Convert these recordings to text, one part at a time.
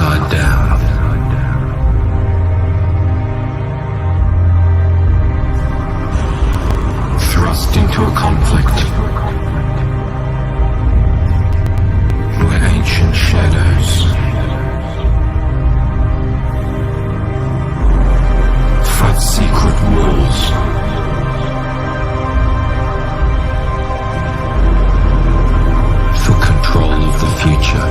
upside down. Thrust into a conflict where ancient shadows fight secret wars. For control of the future.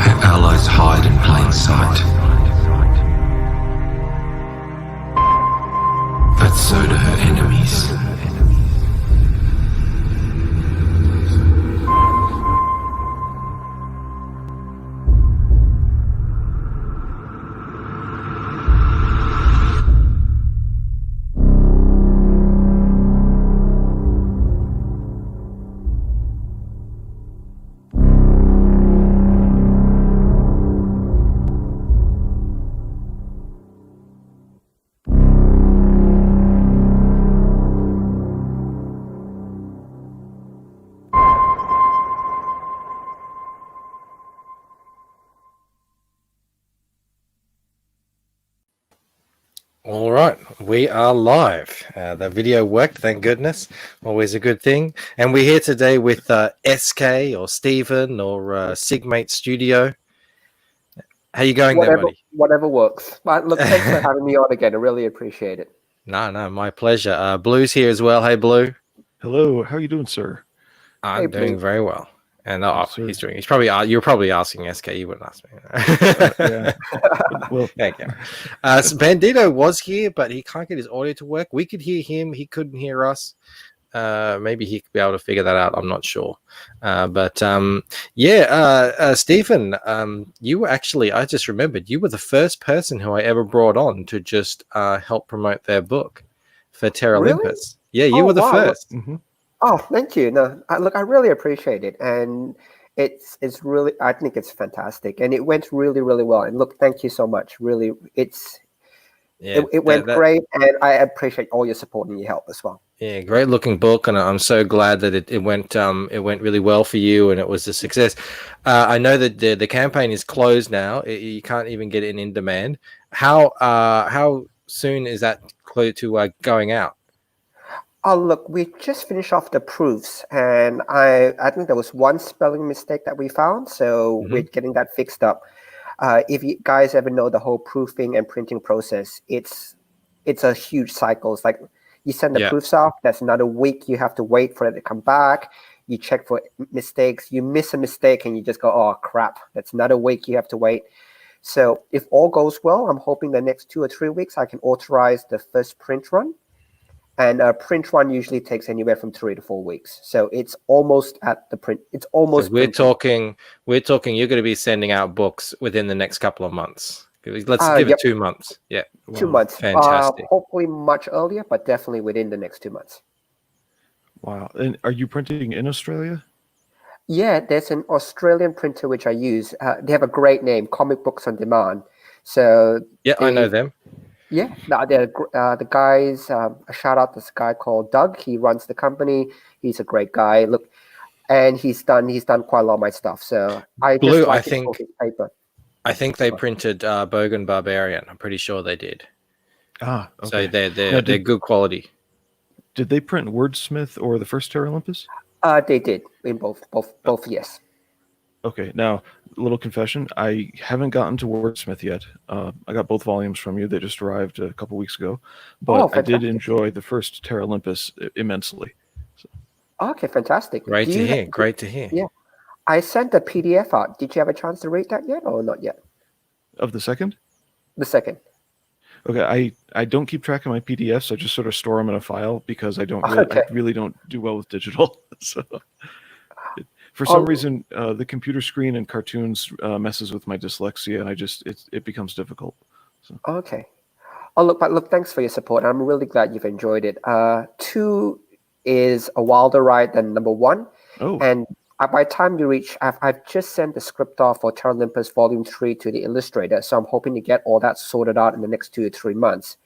Her allies hide in plain sight. But so do her enemies. All right, we are live. The video worked, thank goodness. Always a good thing. And we're here today with SK or Stephen or Sigmate Studio. How you going there, buddy? Whatever works. But look, thanks for having me on again. I really appreciate it. No, my pleasure. Blue's here as well. Hey, Blue. Hello. How are you doing, sir? I'm doing very well. And he's doing. You're probably asking SK. You wouldn't ask me. Yeah. Well, thank you. So Bandito was here, but he can't get his audio to work. We could hear him. He couldn't hear us. Maybe he could be able to figure that out. I'm not sure. Stephen, you were actually. I just remembered you were the first person who I ever brought on to just help promote their book for Terra Olympus. Really? Yeah, you were the first. Mm-hmm. Oh, thank you. No, look, I really appreciate it, and it's really. I think it's fantastic, and it went really, really well. And look, thank you so much. Really, it went great, and I appreciate all your support and your help as well. Yeah, great looking book, and I'm so glad that it went really well for you, and it was a success. I know that the campaign is closed now. You can't even get it in demand. How soon is that close to going out? Oh, look, we just finished off the proofs, and I think there was one spelling mistake that we found, so we're getting that fixed up. If you guys ever know the whole proofing and printing process, it's a huge cycle. It's like you send the proofs off, that's another week you have to wait for it to come back. You check for mistakes, you miss a mistake, and you just go, oh, crap, that's another week you have to wait. So if all goes well, I'm hoping the next 2 or 3 weeks I can authorize the first print run. And a print run usually takes anywhere from 3 to 4 weeks. So it's almost at the print. It's almost. So we're talking. You're going to be sending out books within the next couple of months. Let's give it 2 months. Yeah, 2 months. Fantastic. Hopefully much earlier, but definitely within the next 2 months. Wow. And are you printing in Australia? Yeah, there's an Australian printer which I use. They have a great name, Comic Books on Demand. So I know them. Yeah, the guys, a shout out to this guy called Doug. He runs the company. He's a great guy. Look, and he's done quite a lot of my stuff. So I think they printed Bogan Barbarian. I'm pretty sure they did. Ah, okay. So they're good quality. Did they print Wordsmith or the first Terra Olympus? They did in both. Yes. Okay, now, a little confession. I haven't gotten to Wordsmith yet. I got both volumes from you. They just arrived a couple weeks ago. But I did enjoy the first Terra Olympus immensely. So. Okay, fantastic. Great to hear. Yeah. I sent the PDF out. Did you have a chance to read that yet or not yet? Of the second? The second. Okay, I don't keep track of my PDFs. I just sort of store them in a file because I really don't do well with digital. So... For some reason, the computer screen and cartoons messes with my dyslexia, and it becomes difficult. So. Okay. Oh, look, thanks for your support. I'm really glad you've enjoyed it. 2 is a wilder ride than number 1. Oh. And by the time you reach, I've just sent the script off for Terra Olympus Volume 3 to the illustrator, so I'm hoping to get all that sorted out in the next 2 to 3 months.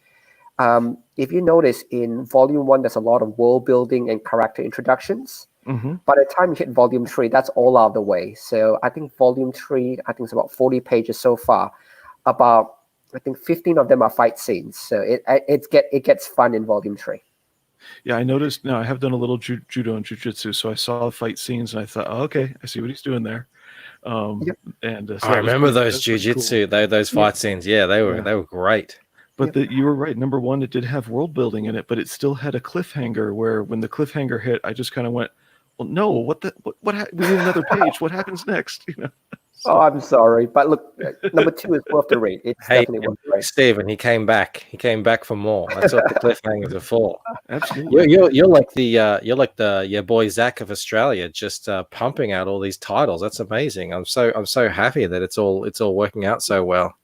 If you notice, in Volume 1, there's a lot of world building and character introductions. By the time you hit volume 3, that's all out of the way. So I think volume 3, I think it's about 40 pages so far. About, I think 15 of them are fight scenes. So it gets fun in volume 3. Yeah, I noticed. Now I have done a little judo and jujitsu, so I saw fight scenes and I thought, oh, okay, I see what he's doing there. And so I remember those jujitsu, cool. those fight scenes. Yeah, they were great. But you were right. Number one, it did have world building in it, but it still had a cliffhanger. Where when the cliffhanger hit, I just kind of went, "Well, no, what? We need another page. What happens next?" You know. So. Oh, I'm sorry, but look, number 2 is worth the read. It's definitely worth the read. Stephen, he came back. He came back for more. That's what the cliffhangers are for. Absolutely. You're like your boy Zach of Australia, just pumping out all these titles. That's amazing. I'm so happy that it's all working out so well.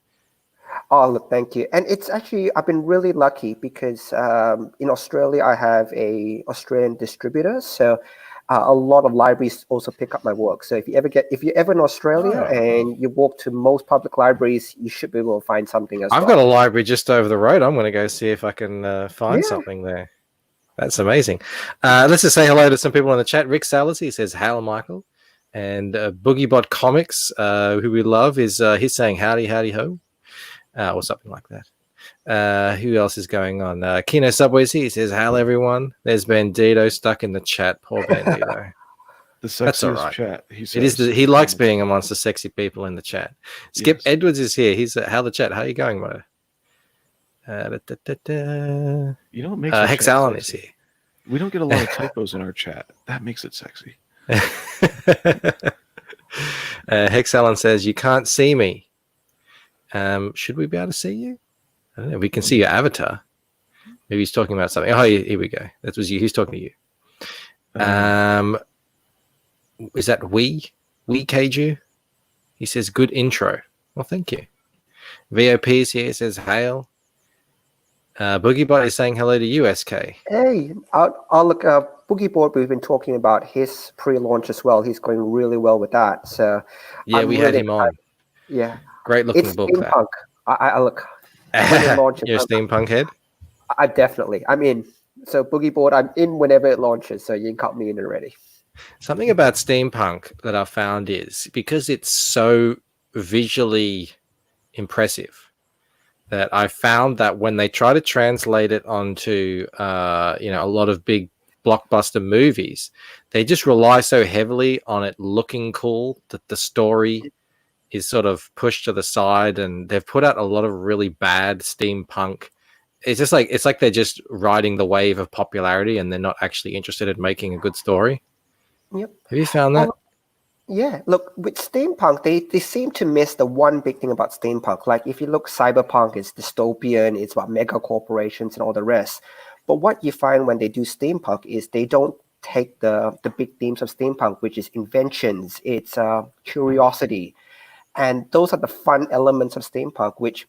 Oh, look, thank you. And it's actually, I've been really lucky because in Australia, I have a Australian distributor. So a lot of libraries also pick up my work. So if you're ever in Australia and you walk to most public libraries, you should be able to find something as well. I've got a library just over the road. I'm going to go see if I can find something there. That's amazing. Let's just say hello to some people in the chat. Rick Sellers, he says, "Hail, Michael." And Boogiebot Comics, who we love, he's saying howdy, howdy ho. Or something like that. Who else is going on? Kino Subways, he says, "Hello, everyone." There's Bandito stuck in the chat. Poor Bandito. The sexiest chat. He says, he likes being amongst the sexy people in the chat. Skip Edwards is here. He's how the chat. How are you going, Mo? You know what makes Hex Allen is here. We don't get a lot of typos in our chat. That makes it sexy. Hex Allen says, "You can't see me." Should we be able to see you? I don't know. We can see your avatar. Maybe he's talking about something. Oh, here we go. That was you. He's talking to you. Is that we Keiju? He says, "Good intro." Well, thank you. VOP is here. Says, "Hail." Boogiebot is saying hello to you, SK. Hey, I'll look. Boogieboard, we've been talking about his pre-launch as well. He's going really well with that. So yeah, we had him on. Yeah. Great looking It's book. steampunk. I look. You're a steampunk head? I definitely. I'm in. So Boogieboard, I'm in whenever it launches. So you can cut me in already. Something about steampunk that I found is because it's so visually impressive that I found that when they try to translate it onto a lot of big blockbuster movies, they just rely so heavily on it looking cool that the story is sort of pushed to the side, and they've put out a lot of really bad steampunk. It's like they're just riding the wave of popularity and they're not actually interested in making a good story. Yep. Have you found that? Yeah. Look, with steampunk, they seem to miss the one big thing about steampunk. Like if you look, cyberpunk is dystopian, it's about mega corporations and all the rest. But what you find when they do steampunk is they don't take the big themes of steampunk, which is inventions, it's curiosity. And those are the fun elements of steampunk, which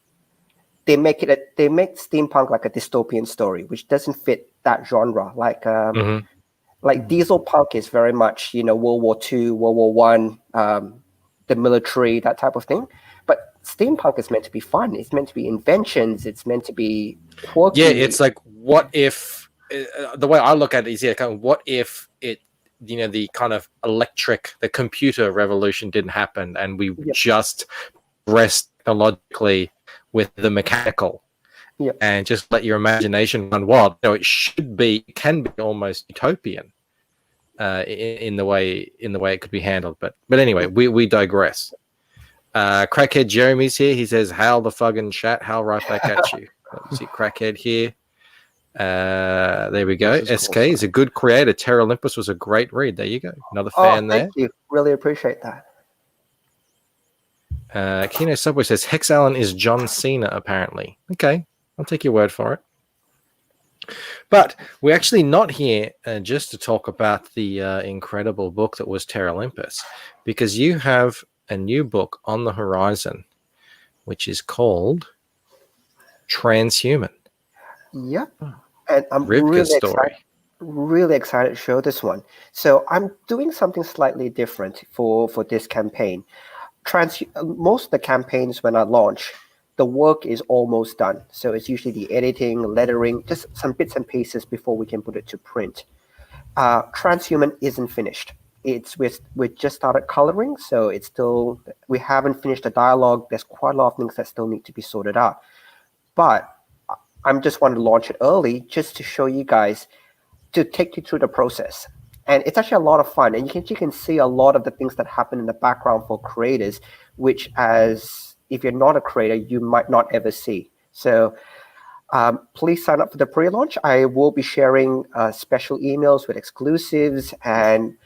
they make steampunk like a dystopian story, which doesn't fit that genre. Like diesel punk is very much, World War II, World War One, the military, that type of thing. But steampunk is meant to be fun. It's meant to be inventions. It's meant to be quirky. Yeah, it's like, what if, the way I look at it is, what if it, the kind of the computer revolution didn't happen and we just rest technologically with the mechanical and just let your imagination run wild. It can be almost utopian in the way it could be handled. But anyway, we digress. Crackhead Jeremy's here. He says, "Hail the fucking chat. Hail right back at you." Let me see Crackhead here. There we go. SK is a good creator. Terra Olympus was a great read. There you go. Another fan there. Thank you. Really appreciate that. Kino Subway says Hex Allen is John Cena, apparently. Okay, I'll take your word for it. But we're actually not here just to talk about the incredible book that was Terra Olympus, because you have a new book on the horizon, which is called Transhuman. Yep. And I'm really excited to show this one. So I'm doing something slightly different for this campaign. Most of the campaigns when I launch, the work is almost done. So it's usually the editing, lettering, just some bits and pieces before we can put it to print. Transhuman isn't finished. We just started coloring, so it's still, we haven't finished the dialogue. There's quite a lot of things that still need to be sorted out. But I'm just want to launch it early just to show you guys, to take you through the process. And it's actually a lot of fun. And you can see a lot of the things that happen in the background for creators, which as if you're not a creator, you might not ever see. So please sign up for the pre-launch. I will be sharing special emails with exclusives and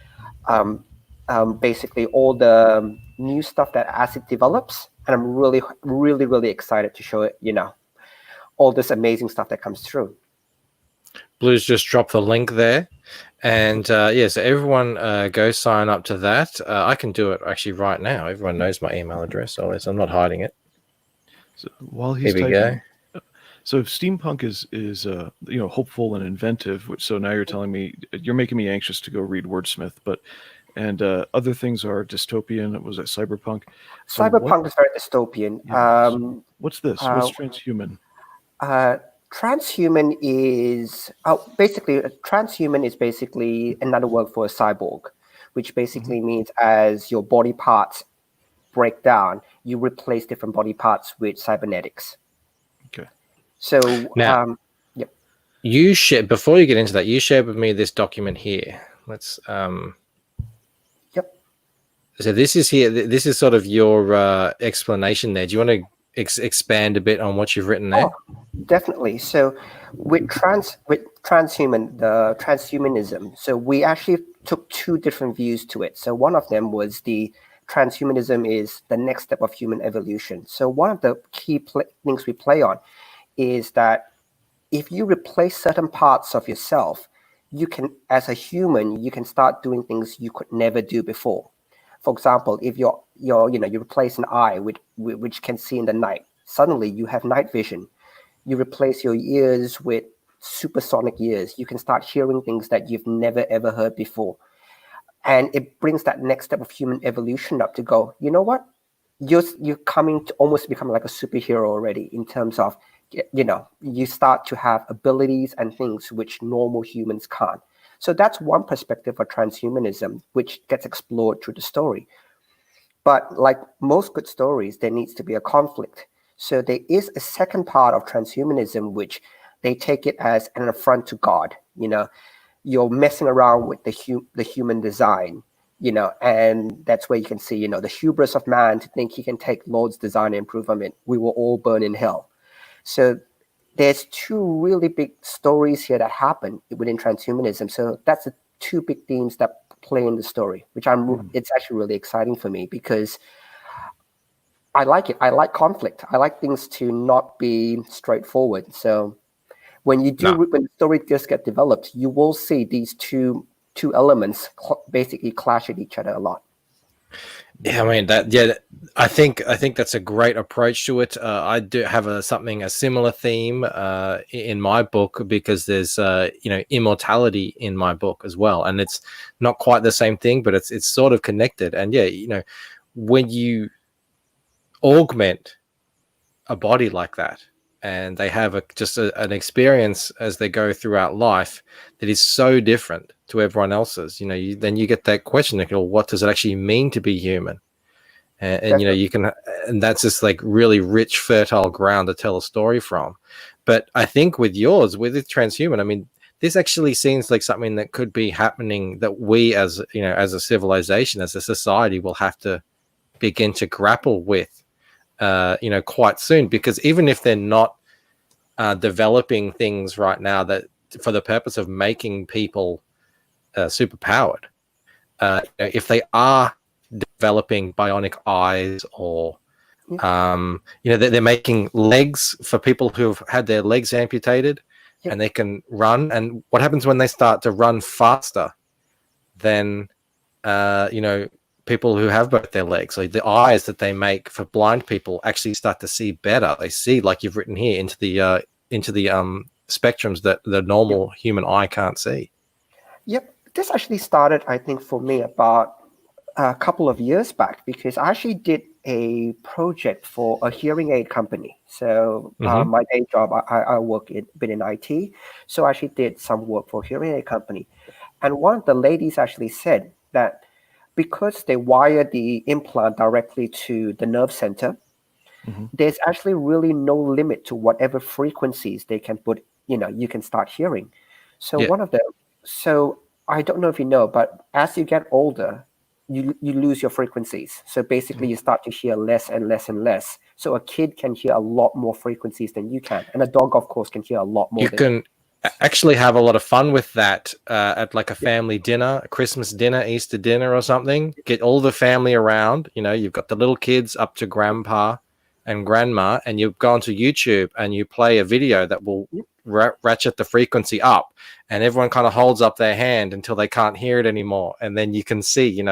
basically all the new stuff that as it develops. And I'm really, really, really excited to show it, all this amazing stuff that comes through. Blue's just dropped the link there. And yeah, so everyone go sign up to that. I can do it actually right now. Everyone knows my email address, so I'm not hiding it. So while he's Here we typing, go. so steampunk is hopeful and inventive. So now you're telling me, you're making me anxious to go read Wordsmith. And other things are dystopian. Was it cyberpunk? So Cyberpunk is very dystopian. Yeah, so what's this? What's transhuman? Transhuman is basically another word for a cyborg, which basically means as your body parts break down, you replace different body parts with cybernetics. Okay. So now, yep. You shared, before you get into that, you shared with me this document here. Let's Yep. So this is here. This is sort of your explanation there. Do you want to expand a bit on what you've written there? Oh, definitely. So with transhumanism, so we actually took two different views to it. So one of them was the transhumanism is the next step of human evolution. So one of the key things we play on is that if you replace certain parts of yourself, you can, as a human, you can start doing things you could never do before. For example, if you replace an eye which can see in the night, suddenly you have night vision. You replace your ears with supersonic ears. You can start hearing things that you've never ever heard before. And it brings that next step of human evolution up to go, you know what? You're coming to almost become like a superhero already in terms of, you start to have abilities and things which normal humans can't. So that's one perspective of transhumanism, which gets explored through the story. But like most good stories, there needs to be a conflict. So there is a second part of transhumanism, which they take it as an affront to God. You're messing around with the human design, and that's where you can see, the hubris of man to think he can take Lord's design and improve on it. We will all burn in hell. So there's two really big stories here that happen within transhumanism. So that's the two big themes that play in the story, which it's actually really exciting for me because I like it. I like conflict. I like things to not be straightforward. So when when the story just get developed, you will see these two elements basically clash at each other a lot. Yeah, I mean I think that's a great approach to it. I do have a similar theme in my book because there's immortality in my book as well, and it's not quite the same thing, but it's sort of connected. And yeah, when you augment a body like that, and they have an experience as they go throughout life that is so different to everyone else's, then you get that question, like, well, what does it actually mean to be human? And you can, and that's just like really rich, fertile ground to tell a story from. But I think with transhuman, I mean, this actually seems like something that could be happening that we as a civilization, as a society, will have to begin to grapple with quite soon, because even if they're not developing things right now that for the purpose of making people super powered, if they are developing bionic eyes or they're making legs for people who've had their legs amputated, and they can run, and what happens when they start to run faster than people who have both their legs? Like the eyes that they make for blind people actually start to see better. They see, like you've written here, into the spectrums that the normal human eye can't see. Yep. This actually started, I think, for me about a couple of years back, because I actually did a project for a hearing aid company. So my day job, I work in IT. So I actually did some work for a hearing aid company. And one of the ladies actually said that because they wire the implant directly to the nerve center, there's actually really no limit to whatever frequencies they can put, you can start hearing. So Yeah. so I don't know if you know, but as you get older, you lose your frequencies. So basically you start to hear less and less and less. So a kid can hear a lot more frequencies than you can. And a dog, of course, can hear a lot more You than can actually have a lot of fun with that at like a family dinner, a Christmas dinner, Easter dinner or something. Get all the family around. You've got the little kids up to grandpa and grandma, and you go onto YouTube and you play a video that will ratchet the frequency up, and everyone kind of holds up their hand until they can't hear it anymore. And then you can see,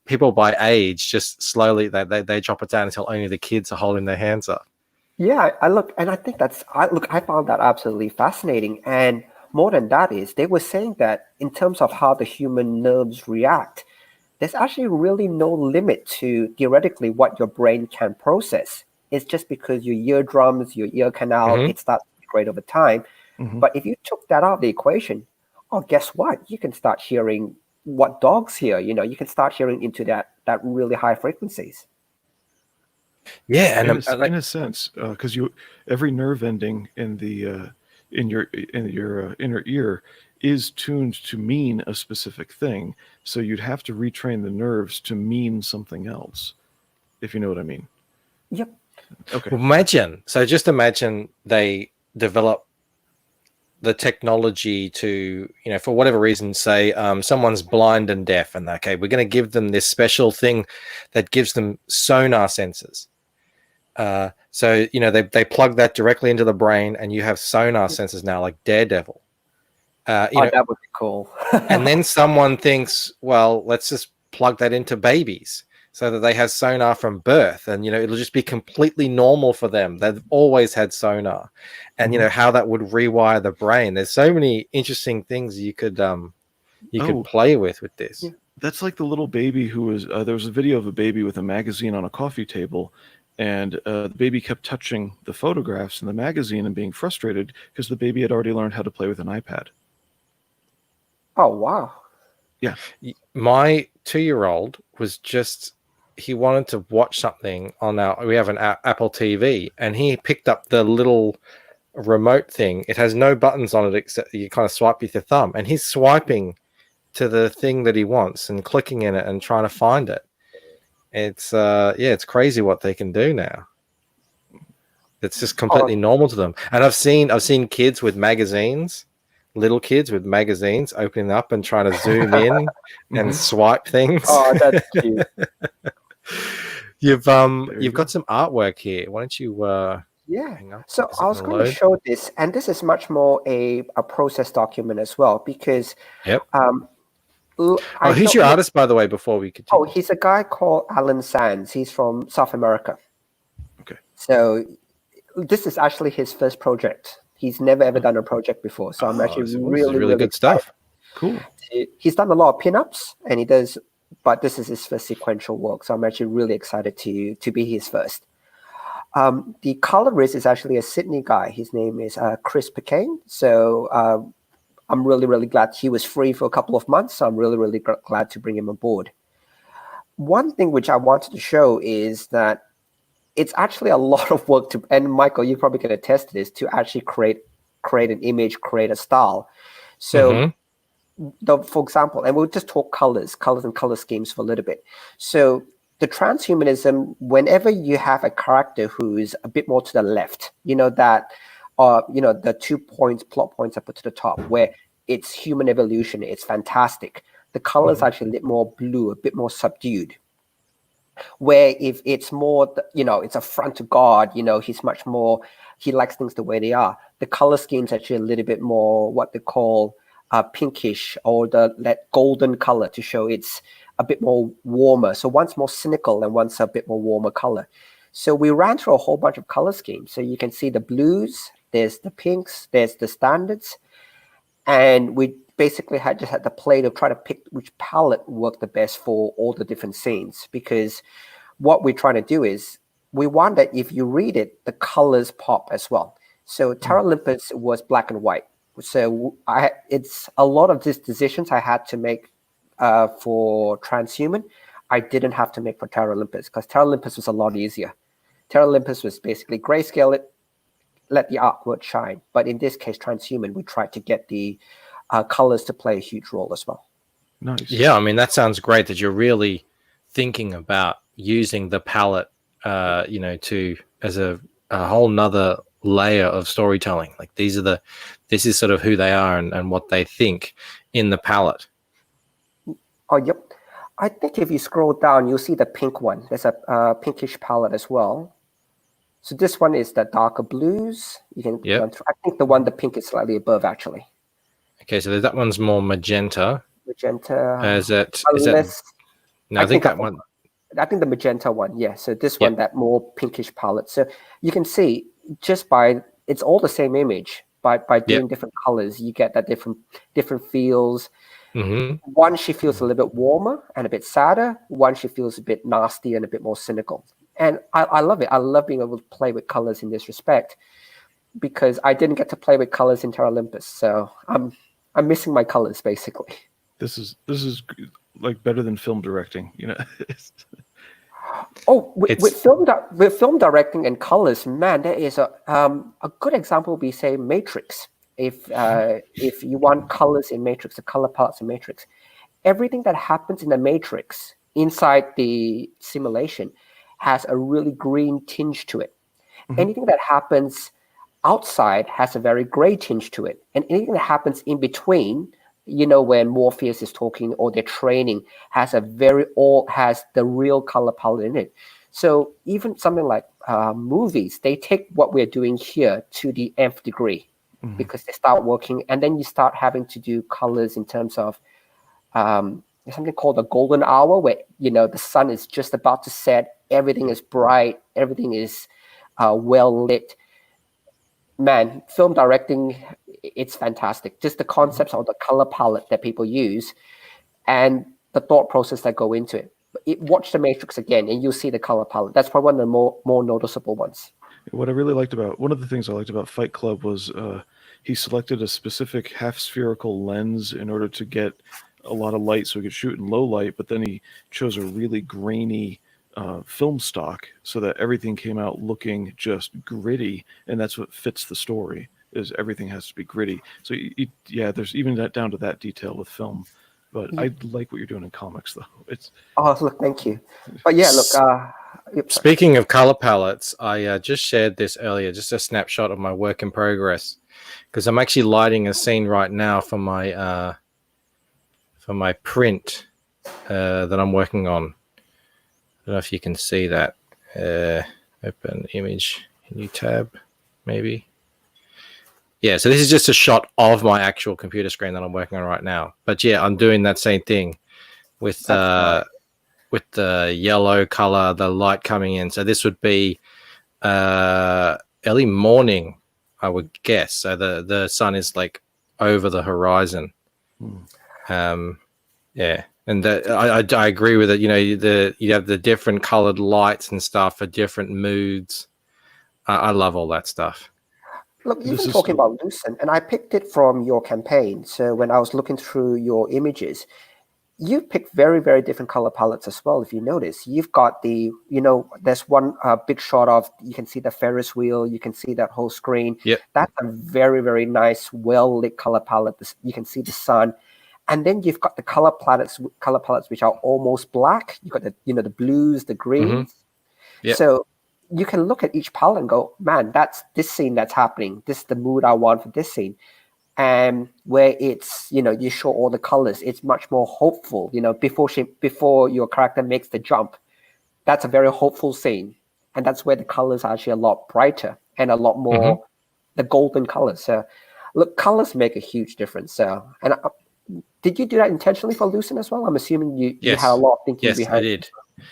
people by age just slowly, they drop it down until only the kids are holding their hands up. Yeah, I think I found that absolutely fascinating. And more than that is, they were saying that in terms of how the human nerves react, there's actually really no limit to theoretically what your brain can process. It's just because your eardrums, your ear canal, it starts to degrade over time. But if you took that out of the equation, guess what? You can start hearing what dogs hear. You can start hearing into that really high frequencies. Yeah, and in a sense, because every nerve ending in your inner ear is tuned to mean a specific thing. So you'd have to retrain the nerves to mean something else, if you know what I mean. Yep. Okay. Just imagine they develop the technology to, for whatever reason, say someone's blind and deaf, and okay, we're going to give them this special thing that gives them sonar sensors. So they plug that directly into the brain, and you have sonar sensors now, like Daredevil. That would be cool. And then someone thinks, well, let's just plug that into babies so that they have sonar from birth, and it'll just be completely normal for them. They've always had sonar, and how that would rewire the brain. There's so many interesting things you could play with this. Yeah. That's like the little baby who was there was a video of a baby with a magazine on a coffee table, and the baby kept touching the photographs in the magazine and being frustrated because the baby had already learned how to play with an iPad. Oh, wow. Yeah. My 2-year-old he wanted to watch something on we have an Apple TV, and he picked up the little remote thing. It has no buttons on it except you kind of swipe with your thumb, and he's swiping to the thing that he wants and clicking in it and trying to find it. It's it's crazy what they can do now. It's just completely normal to them. And I've seen kids with magazines, little kids with magazines opening up and trying to zoom in and swipe things. Oh, that's cute. You've got some artwork here. Why don't you hang up? So I was going to show this, and this is much more a process document as well, because who's your artist, by the way, before we continue? Oh, he's a guy called Alan Sands. He's from South America. Okay. So this is actually his first project. He's never ever done a project before. So I'm actually really good stuff. Cool. He's done a lot of pinups, and but this is his first sequential work. So I'm actually really excited to be his first. The colorist is actually a Sydney guy. His name is Chris Picane. So I'm really, really glad he was free for a couple of months. So I'm really, really glad to bring him aboard. One thing which I wanted to show is that it's actually a lot of work and Michael, you probably can attest to this, to actually create an image, create a style. So for example, and we'll just talk colors and color schemes for a little bit. So the transhumanism, whenever you have a character who is a bit more to the left, the 2 plot points are put to the top, where it's human evolution, it's fantastic. The color is actually a bit more blue, a bit more subdued. Where if it's more, it's a front to God, he's much more, he likes things the way they are. The color scheme's actually a little bit more what they call pinkish, or that golden color, to show it's a bit more warmer. So one's more cynical and one's a bit more warmer color. So we ran through a whole bunch of color schemes. So you can see the blues, there's the pinks, there's the standards. And we basically just had the play to try to pick which palette worked the best for all the different scenes. Because what we're trying to do is, we want that if you read it, the colors pop as well. So Terra Olympus was black and white. So it's a lot of these decisions I had to make for Transhuman. I didn't have to make for Terra Olympus because Terra Olympus was a lot easier. Terra Olympus was basically grayscale it, let the artwork shine. But in this case, Transhuman, we tried to get the colors to play a huge role as well. Nice. Yeah, I mean, that sounds great that you're really thinking about using the palette, to as a whole nother layer of storytelling. Like this is sort of who they are and what they think in the palette. Oh, yep. I think if you scroll down, you'll see the pink one. There's a pinkish palette as well. So this one is the darker blues. You can run through. I think the pink is slightly above actually. Okay, so that one's more magenta. Magenta. I think that one. I think the magenta one, yeah. So this one, that more pinkish palette. So you can see just by it's all the same image. By doing different colors, you get that different feels. Mm-hmm. One, she feels a little bit warmer and a bit sadder. One, she feels a bit nasty and a bit more cynical. And I love it. I love being able to play with colors in this respect because I didn't get to play with colors in Terra Olympus. So I'm missing my colors basically. This is like better than film directing, you know. With film directing and colors, man, there is a good example. We say Matrix. If you want colors in Matrix, the color palettes in Matrix, everything that happens in the Matrix inside the simulation has a really green tinge to it. Mm-hmm. Anything that happens outside has a very gray tinge to it, and anything that happens in between, when Morpheus is talking or they're training, has the real color palette in it. So even something like movies, they take what we're doing here to the nth degree. Mm-hmm. Because they start working, and then you start having to do colors in terms of something called the golden hour, where the sun is just about to set, everything is bright, everything is well lit. Man, film directing, it's fantastic. Just the concepts of the color palette that people use, and the thought process that go into it. Watch The Matrix again, and you'll see the color palette. That's probably one of the more noticeable ones. One of the things I liked about Fight Club was he selected a specific half spherical lens in order to get a lot of light so he could shoot in low light, but then he chose a really grainy film stock so that everything came out looking just gritty, and that's what fits the story, is everything has to be gritty. So there's even that down to that detail with film. But I like what you're doing in comics, though. Look, thank you. But yeah, look. Speaking of color palettes, I just shared this earlier, just a snapshot of my work in progress, because I'm actually lighting a scene right now for my print that I'm working on. I don't know if you can see that. Open image, new tab, maybe. Yeah, so this is just a shot of my actual computer screen that I'm working on right now. But yeah, I'm doing that same thing with the yellow color, the light coming in. So this would be early morning, I would guess. So the sun is like over the horizon. Yeah, and I agree with it. You have the different colored lights and stuff for different moods. I love all that stuff. Look, you've been talking about Lucent, and I picked it from your campaign. So when I was looking through your images, you picked very, very different color palettes as well. If you notice, you've got there's one big shot of, you can see the Ferris wheel, you can see that whole screen. Yep. That's a very, very nice, well-lit color palette. You can see the sun. And then you've got the color palettes which are almost black. You've got the blues, the greens. Mm-hmm. Yep. So you can look at each palette and go, man, that's this scene that's happening. This is the mood I want for this scene. And where it's, you show all the colors, it's much more hopeful. Before your character makes the jump, that's a very hopeful scene. And that's where the colors are actually a lot brighter and a lot more the golden colors. So look, colors make a huge difference. So, and did you do that intentionally for Lucent as well? I'm assuming you had a lot of thinking behind it. Yes, I did.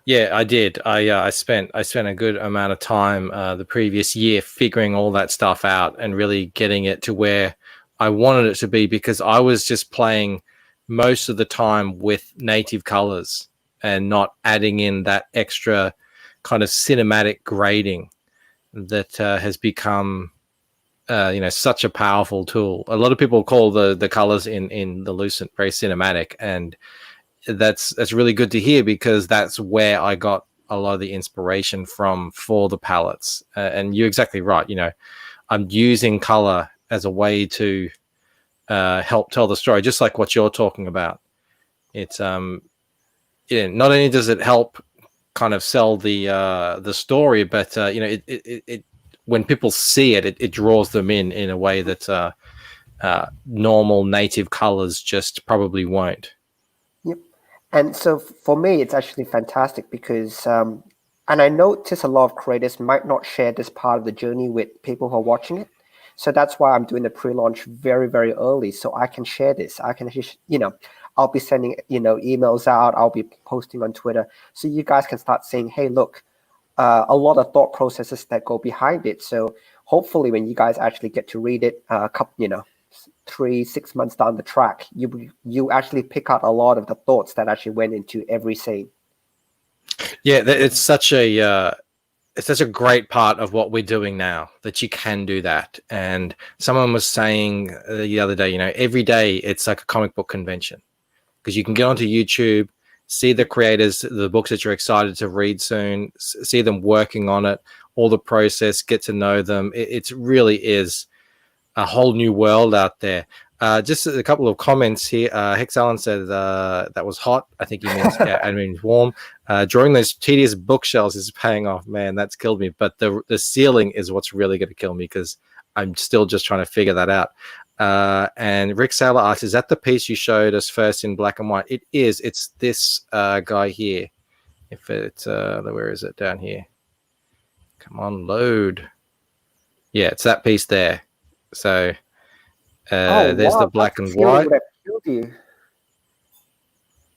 Yeah, I did. I spent a good amount of time the previous year figuring all that stuff out and really getting it to where I wanted it to be, because I was just playing most of the time with native colors and not adding in that extra kind of cinematic grading that has become such a powerful tool. A lot of people call the colors in the Lucent very cinematic, and that's really good to hear, because that's where I got a lot of the inspiration from for the palettes. And you're exactly right. I'm using color as a way to help tell the story, just like what you're talking about. It's not only does it help kind of sell the story, but it when people see it, it draws them in a way that normal native colors just probably won't. Yep. And so for me, it's actually fantastic because, and I notice a lot of creators might not share this part of the journey with people who are watching it. So that's why I'm doing the pre-launch very, very early, so I can share this. I can, I'll be sending, emails out. I'll be posting on Twitter, so you guys can start saying, "Hey, look, a lot of thought processes that go behind it." So hopefully, when you guys actually get to read it, a couple, 3-6 months down the track, you actually pick out a lot of the thoughts that actually went into every scene. Yeah, it's such a great part of what we're doing now, that you can do that. And someone was saying the other day, every day it's like a comic book convention, because you can get onto YouTube, see the creators, the books that you're excited to read soon, see them working on it, all the process, get to know them. It really is a whole new world out there. Just a couple of comments here. Hex Allen said that was hot. I think he means warm. Drawing those tedious bookshelves is paying off. Man, that's killed me. But the ceiling is what's really going to kill me, because I'm still just trying to figure that out. And Rick Saylor asks, is that the piece you showed us first in black and white? It is. It's this guy here. If it's where is it? Down here. Come on, load. Yeah, it's that piece there. So there's the black and white. Yeah,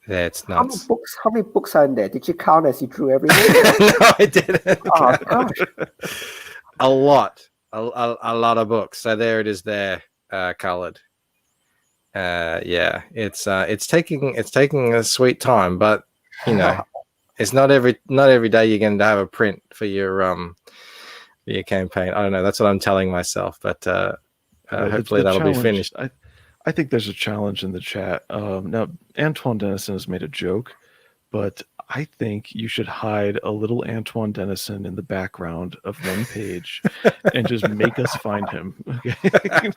it's nuts. How many books are in there? Did you count as you drew everything? No, I didn't. Oh gosh, a lot of books. So there it is there, colored. Yeah, it's taking a sweet time, but it's not every day you're going to have a print for your campaign. I don't know. That's what I'm telling myself, but hopefully that'll be finished. I think there's a challenge in the chat. Now, Antoine Dennison has made a joke, but I think you should hide a little Antoine Dennison in the background of one page and just make us find him. Okay.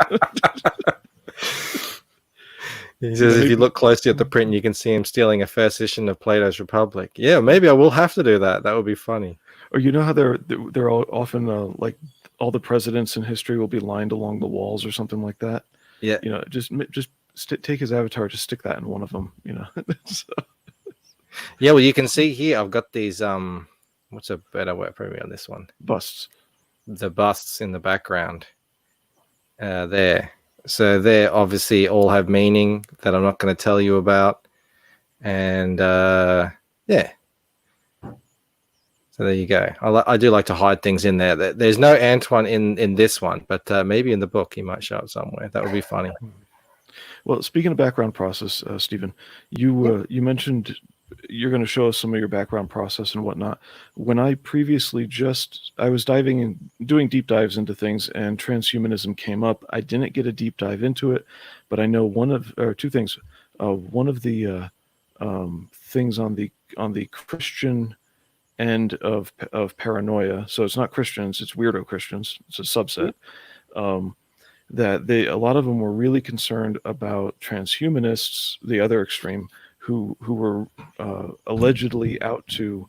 He says if you look closely at the print, you can see him stealing a first edition of Plato's Republic. Yeah, maybe I will have to do that. That would be funny. Or how they're all often like all the presidents in history will be lined along the walls or something like that. Yeah, just take his avatar, just stick that in one of them. So. Yeah, well, you can see here I've got these what's a better word for me on this one? Busts. The busts in the background. There. So they obviously all have meaning that I'm not going to tell you about. And yeah. So there you go. I do like to hide things in there. There's no Antoine in this one, but maybe in the book he might show up somewhere. That would be funny. Well, speaking of background process, Stephen, you mentioned you're going to show us some of your background process and whatnot. When I previously I was diving and doing deep dives into things, and transhumanism came up. I didn't get a deep dive into it, but I know two things. One of the things on the Christian end of paranoia, so it's not Christians, it's weirdo Christians, it's a subset, that a lot of them were really concerned about transhumanists, the other extreme, who were allegedly out to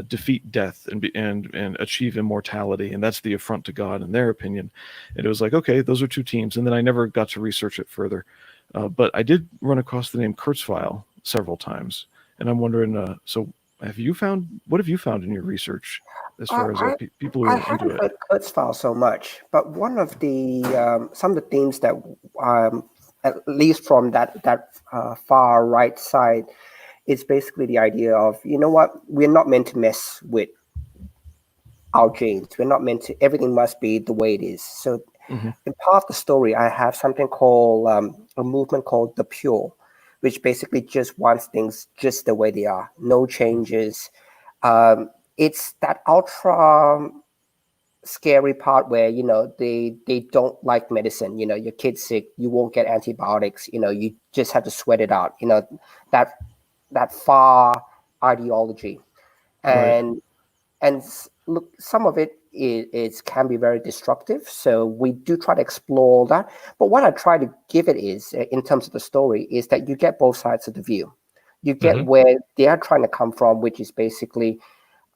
defeat death and achieve immortality, and that's the affront to God in their opinion. And it was like, okay, those are two teams, and then I never got to research it further, but I did run across the name Kurzweil several times, and I'm wondering, so what have you found in your research as far as people who are into it? I haven't heard Kurzweil so much, but one of the some of the themes that at least from that far right side is basically the idea of, we're not meant to mess with our genes. We're not meant to. Everything must be the way it is. So in part of the story, I have something called a movement called the Pure, which basically just wants things just the way they are, no changes. It's that ultra scary part where they don't like medicine. Your kid's sick, you won't get antibiotics. You just have to sweat it out. That far ideology, and look, some of it is can be very destructive. So we do try to explore all that. But what I try to give it is, in terms of the story, is that you get both sides of the view. You get where they are trying to come from, which is basically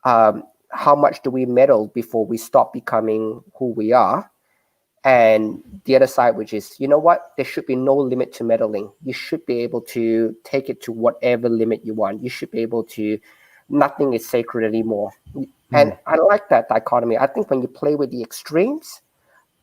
how much do we meddle before we stop becoming who we are? And the other side, which is, you know what? There should be no limit to meddling. You should be able to take it to whatever limit you want. You should be able to, nothing is sacred anymore. And I like that dichotomy. I think when you play with the extremes,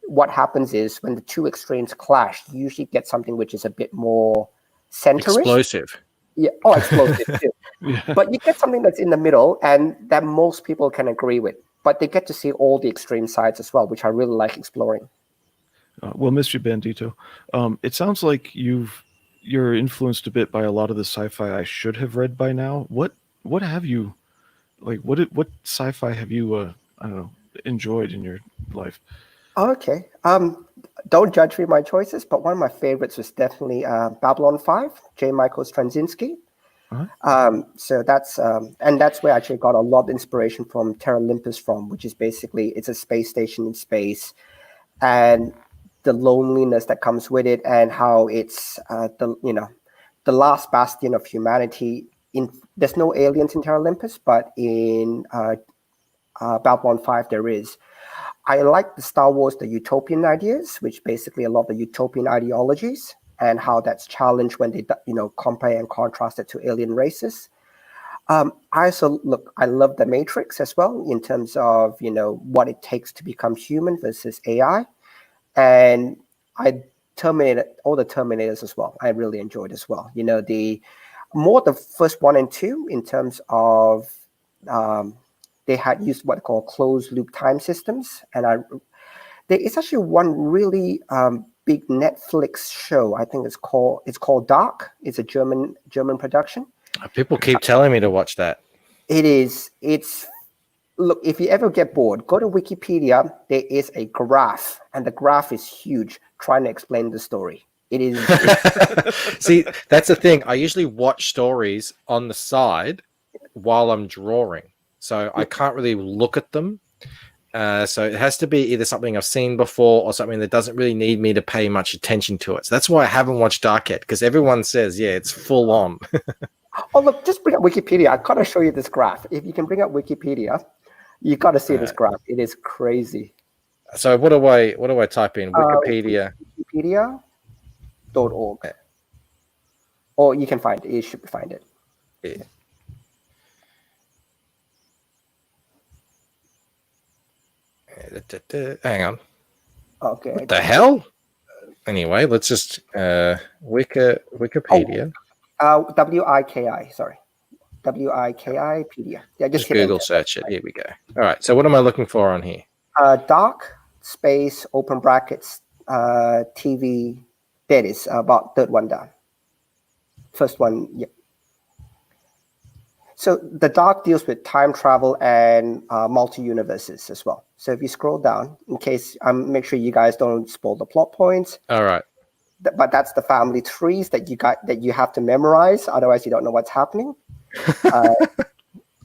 what happens is when the two extremes clash, you usually get something which is a bit more centerish. Explosive. Yeah. Oh, explosive too. Yeah. But you get something that's in the middle and that most people can agree with. But they get to see all the extreme sides as well, which I really like exploring. Well, Mr. Bandito, it sounds like you're influenced a bit by a lot of the sci-fi I should have read by now. What have you, like, what sci-fi have you I don't know, enjoyed in your life? Okay. Don't judge me my choices, but one of my favorites was definitely Babylon 5, J. Michael Straczynski. So that's and that's where I actually got a lot of inspiration from Terra Olympus from, which is basically it's a space station in space, and the loneliness that comes with it, and how it's the last bastion of humanity. There's no aliens in Terra Olympus, but in Babylon 5 there is. I like the Star Wars, the utopian ideas, which basically a lot of the utopian ideologies and how that's challenged when they, compare and contrast it to alien races. I love the Matrix as well in terms of, what it takes to become human versus AI. And all the Terminators as well. I really enjoyed as well. The first 1 and 2 in terms of, they had used what they call closed loop time systems, and there is actually one really big Netflix show. I think it's called Dark. It's a German production. People keep telling me to watch that. Look, if you ever get bored, go to Wikipedia. There is a graph, and the graph is huge, trying to explain the story. It is. See, that's the thing. I usually watch stories on the side while I'm drawing. So I can't really look at them. So it has to be either something I've seen before or something that doesn't really need me to pay much attention to it. So that's why I haven't watched Dark yet, because everyone says, yeah, it's full on. Oh, look, just bring up Wikipedia. I got to show you this graph. If you can bring up Wikipedia, you got to see this graph. It is crazy. So what do I type in? Wikipedia. Wikipedia.org. Or you can find it. You should find it. Yeah. Hang on. Okay. What the hell? Anyway, let's just Wikipedia. WIKI. Sorry, WIKIpedia. Yeah, just Google search it. Here we go. All right. So what am I looking for on here? Dark space open brackets TV. That is about third one down. First one. Yep. So the Dark deals with time travel and multi-universes as well. So if you scroll down, in case make sure you guys don't spoil the plot points. All right. But that's the family trees that you have to memorize. Otherwise, you don't know what's happening.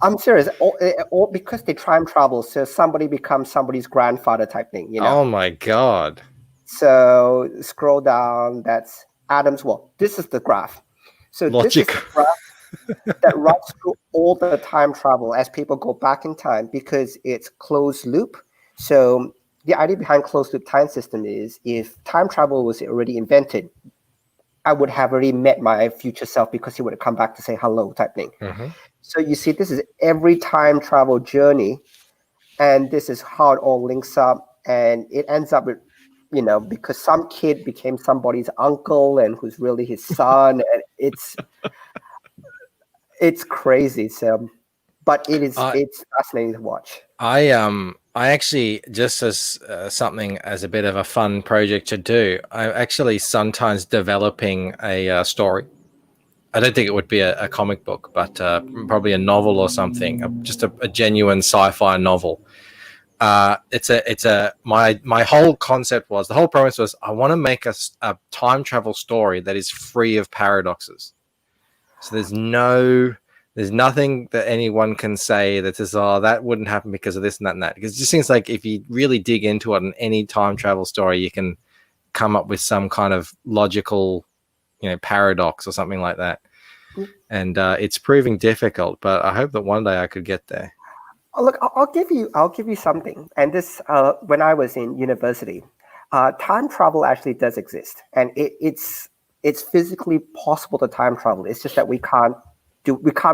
I'm serious. Or because they time travel, so somebody becomes somebody's grandfather type thing. Oh my God. So scroll down. That's Adam's. Well, this is the graph. So logic. This is the graph that runs through all the time travel as people go back in time, because it's closed loop. So the idea behind closed loop time system is, if time travel was already invented, I would have already met my future self, because he would have come back to say hello type thing. Mm-hmm. So you see, this is every time travel journey, and this is how it all links up, and it ends up with, because some kid became somebody's uncle and who's really his son, and it's crazy. So, but it's fascinating to watch. I actually, just as something as a bit of a fun project to do, I'm actually sometimes developing a story. I don't think it would be a comic book, but probably a novel or something, just a genuine sci-fi novel. my whole concept was, the whole premise was, I want to make a time travel story that is free of paradoxes. So there's nothing that anyone can say that says, oh, that wouldn't happen because of this and that and that. Because it just seems like if you really dig into it in any time travel story, you can come up with some kind of logical, paradox or something like that. And it's proving difficult, but I hope that one day I could get there. Oh, look, I'll give you something. And this, when I was in university, time travel actually does exist, and it's physically possible to time travel. It's just that we can't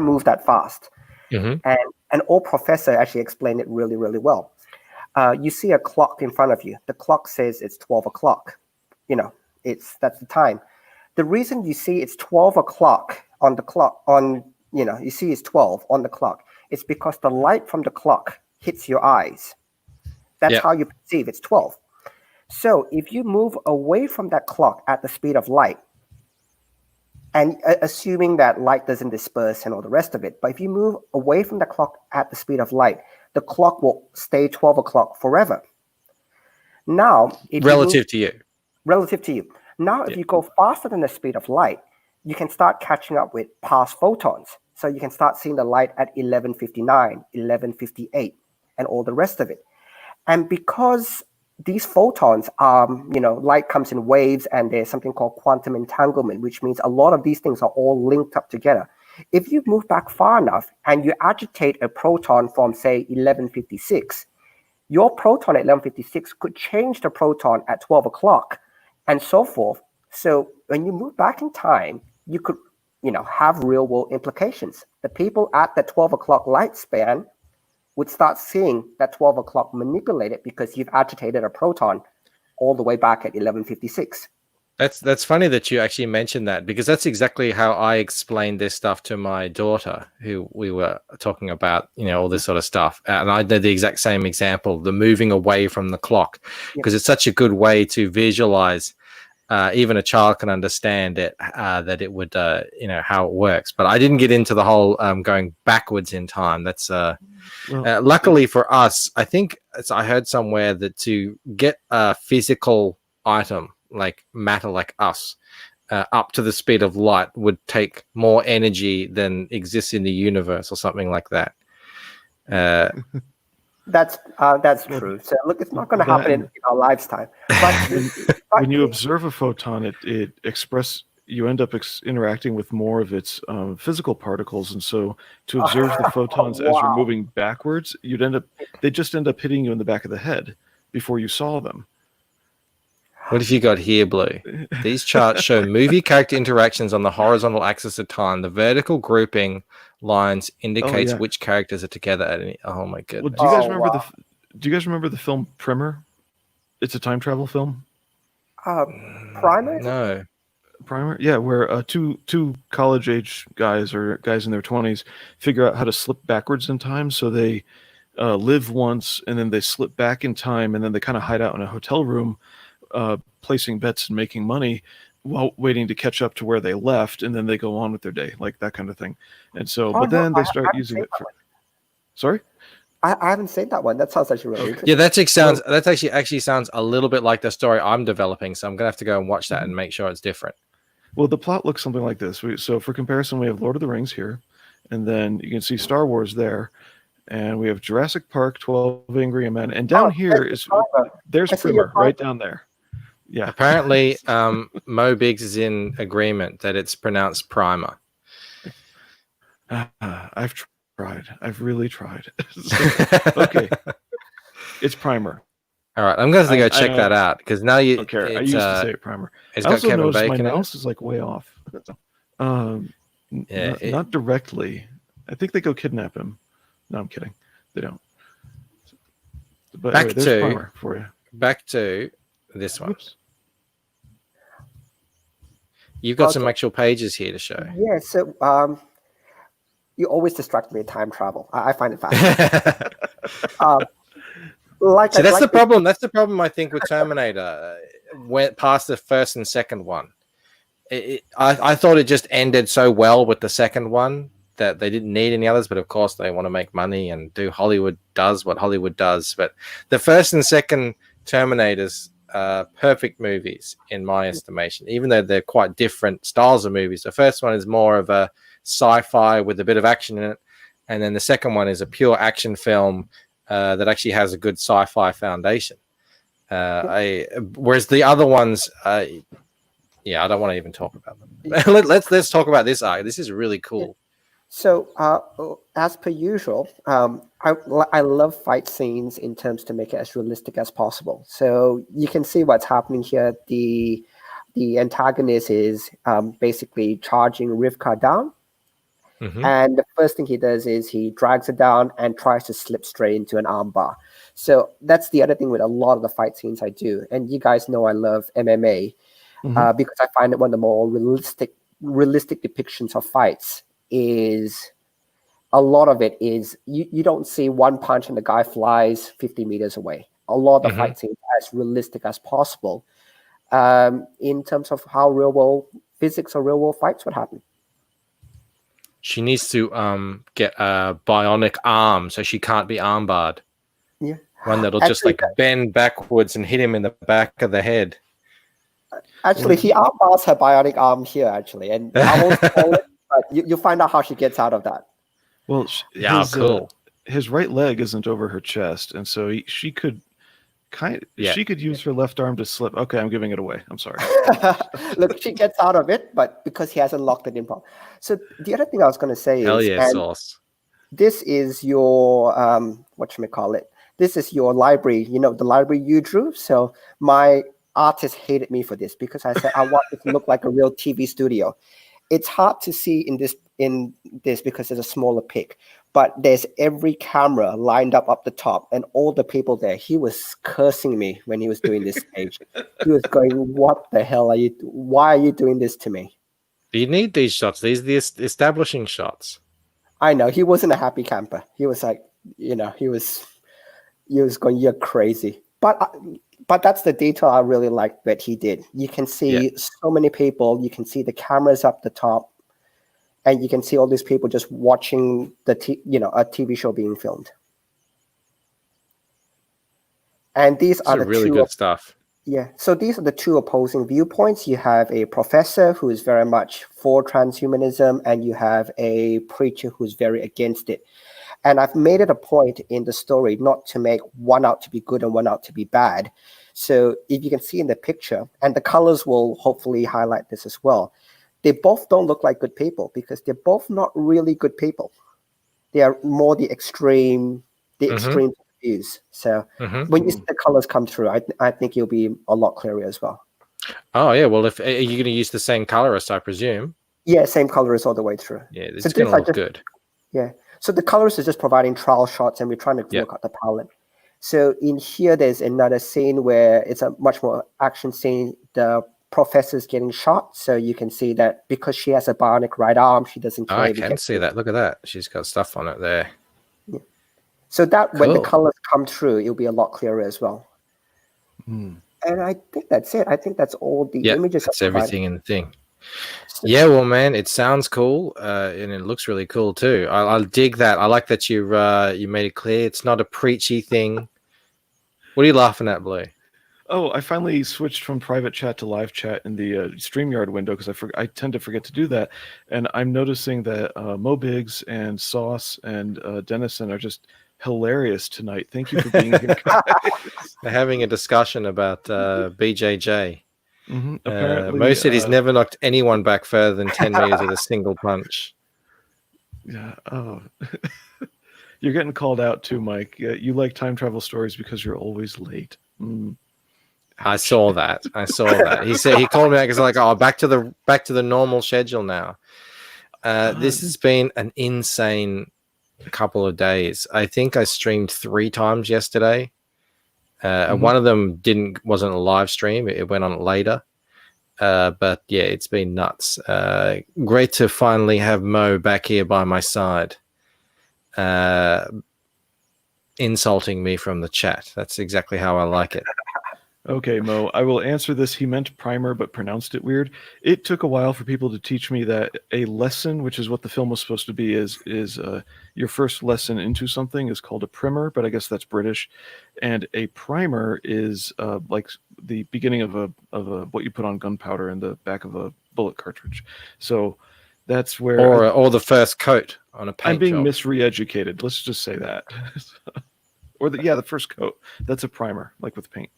move that fast. Mm-hmm. And an old professor actually explained it really, really well. You see a clock in front of you. The clock says it's 12 o'clock. That's the time. The reason you see it's 12 o'clock on the clock, you see it's 12 on the clock, it's because the light from the clock hits your eyes. That's how you perceive it's 12. So if you move away from that clock at the speed of light, and assuming that light doesn't disperse and all the rest of it, but if you move away from the clock at the speed of light, the clock will stay 12 o'clock forever. Now, relative to you. Now, if you go faster than the speed of light, you can start catching up with past photons. So you can start seeing the light at 11:59, 11:58, and all the rest of it. And because these photons are, light comes in waves, and there's something called quantum entanglement, which means a lot of these things are all linked up together. If you move back far enough and you agitate a proton from, say, 11:56, your proton at 11:56 could change the proton at 12 o'clock, and so forth. So when you move back in time, you could, have real world implications. The people at the 12 o'clock light span would start seeing that 12 o'clock manipulated because you've agitated a proton all the way back at 11:56. That's funny that you actually mentioned that, because that's exactly how I explained this stuff to my daughter, who we were talking about, all this sort of stuff. And I did the exact same example, the moving away from the clock, because it's such a good way to visualize. Even a child can understand it, that it would, how it works. But I didn't get into the whole going backwards in time. That's luckily for us, I think I heard somewhere that to get a physical item like matter, like us, up to the speed of light would take more energy than exists in the universe or something like that. That's true. So look, it's not going to happen in our lifetime. But when you observe a photon, you end up interacting with more of its physical particles, and so to observe the photons as you're moving backwards, they just end up hitting you in the back of the head before you saw them. What have you got here, Blue? These charts show movie character interactions on the horizontal axis of time. The vertical grouping lines indicates which characters are together at any. Oh my goodness! Well, do you guys remember the film Primer? It's a time travel film. Primer? No. Primer, yeah, where two college age guys or guys in their 20s figure out how to slip backwards in time. So they live once, and then they slip back in time, and then they kind of hide out in a hotel room, placing bets and making money while waiting to catch up to where they left, and then they go on with their day, like that kind of thing. And so, then they start using it for. Sorry. I haven't seen that one. That sounds actually really interesting. Yeah, that actually sounds a little bit like the story I'm developing. So I'm gonna have to go and watch that and make sure it's different. Well, the plot looks something like this. So for comparison, we have Lord of the Rings here, and then you can see Star Wars there, and we have Jurassic Park, 12 Angry Men, and down here there's Primer right down there. Yeah. Apparently, Mo Biggs is in agreement that it's pronounced Primer. I've tried. I've really tried. Okay. It's Primer. All right. I'm going to go check that out, because now you. Okay. I used to say Primer. It's I got also Kevin noticed Bacon. My mouse is like way off. Not directly. I think they go kidnap him. No, I'm kidding. They don't. But Back anyway, there's Primer for you. Back to this one. Oops. You've got some actual pages here to show. Yeah, so you always distract me with time travel. I find it fascinating. That's the problem. That's the problem, I think, with Terminator. Went past the first and second one. I thought it just ended so well with the second one that they didn't need any others, but of course they want to make money and do Hollywood does what Hollywood does. But the first and second Terminators are perfect movies in my estimation, even though they're quite different styles of movies. The first one is more of a sci-fi with a bit of action in it, and then the second one is a pure action film that actually has a good sci-fi foundation. Whereas the other ones, I don't want to even talk about them. let's talk about this arc. This is really cool. So, as per usual, I love fight scenes in terms to make it as realistic as possible. So you can see what's happening here. The antagonist is basically charging Rivka down, and the first thing he does is he drags her down and tries to slip straight into an armbar. So that's the other thing with a lot of the fight scenes I do. And you guys know I love MMA because I find it one of the more realistic depictions of fights. Is a lot of it is you don't see one punch and the guy flies 50 meters away. A lot of the fight scenes are as realistic as possible in terms of how real world physics or real world fights would happen. She needs to get a bionic arm so she can't be armbarred. Yeah, one that'll just like bend backwards and hit him in the back of the head. Actually, he armbars her bionic arm here. Actually, and I won't spoil it. But you'll find out how she gets out of that. Well, cool. His right leg isn't over her chest, and so she could she could use her left arm to slip. Okay, I'm giving it away. I'm sorry. Look, she gets out of it, but because he hasn't locked it in properly. So the other thing I was going to say is, sauce. This is your whatchamacallit. This is your library. You know, the library you drew. So my artist hated me for this because I said I want it to look like a real TV studio. It's hard to see in this because there's a smaller pic, but there's every camera lined up the top and all the people there. He was cursing me when he was doing this stage. He was going, "What the hell are you? Why are you doing this to me?" You need these shots. These are the establishing shots. I know he wasn't a happy camper. He was like, he was going, "You're crazy," But that's the detail I really liked that he did. You can see so many people. You can see the cameras up the top, and you can see all these people just watching a TV show being filmed. And these are the really good stuff. Yeah. So these are the two opposing viewpoints. You have a professor who is very much for transhumanism, and you have a preacher who's very against it. And I've made it a point in the story not to make one out to be good and one out to be bad. So if you can see in the picture, and the colors will hopefully highlight this as well, they both don't look like good people because they're both not really good people. They are more the extreme views. So when you see the colors come through, I think it'll be a lot clearer as well. Oh, yeah. Well, if you're going to use the same colorist, I presume. Yeah, same colorist all the way through. Yeah, it's going to look good. Yeah. So the colorist is just providing trial shots, and we're trying to look at the palette. So in here, there's another scene where it's a much more action scene. The professor's getting shot, so you can see that because she has a bionic right arm, she doesn't care. I can see that. Look at that. She's got stuff on it there. Yeah. So that when the colors come through, it'll be a lot clearer as well. And I think that's it. I think that's all the images. That's everything in the thing. Yeah, well, man, it sounds cool, and it looks really cool too. I dig that. I like that you made it clear it's not a preachy thing. What are you laughing at, Blue? Oh, I finally switched from private chat to live chat in the StreamYard window because I tend to forget to do that, and I'm noticing that Mo Biggs and Sauce and Dennison are just hilarious tonight. Thank you for being here, guys. They're having a discussion about BJJ. Apparently, Mo said he's never knocked anyone back further than 10 meters with a single punch. Yeah. Oh, you're getting called out too, Mike. You like time travel stories because you're always late. I saw that. He called me out because like, back to the normal schedule now. This has been an insane couple of days. I think I streamed 3 times yesterday. One of them wasn't a live stream. It went on later. But yeah, it's been nuts. Great to finally have Mo back here by my side, insulting me from the chat. That's exactly how I like it. Okay, Mo, I will answer this. He meant primer, but pronounced it weird. It took a while for people to teach me that a lesson, which is what the film was supposed to be, is your first lesson into something is called a primer, but I guess that's British, and a primer is like the beginning of a what you put on gunpowder in the back of a bullet cartridge. So that's where or the first coat on a paint I'm being job. misre-educated. Let's just say that, or the first coat. That's a primer, like with paint.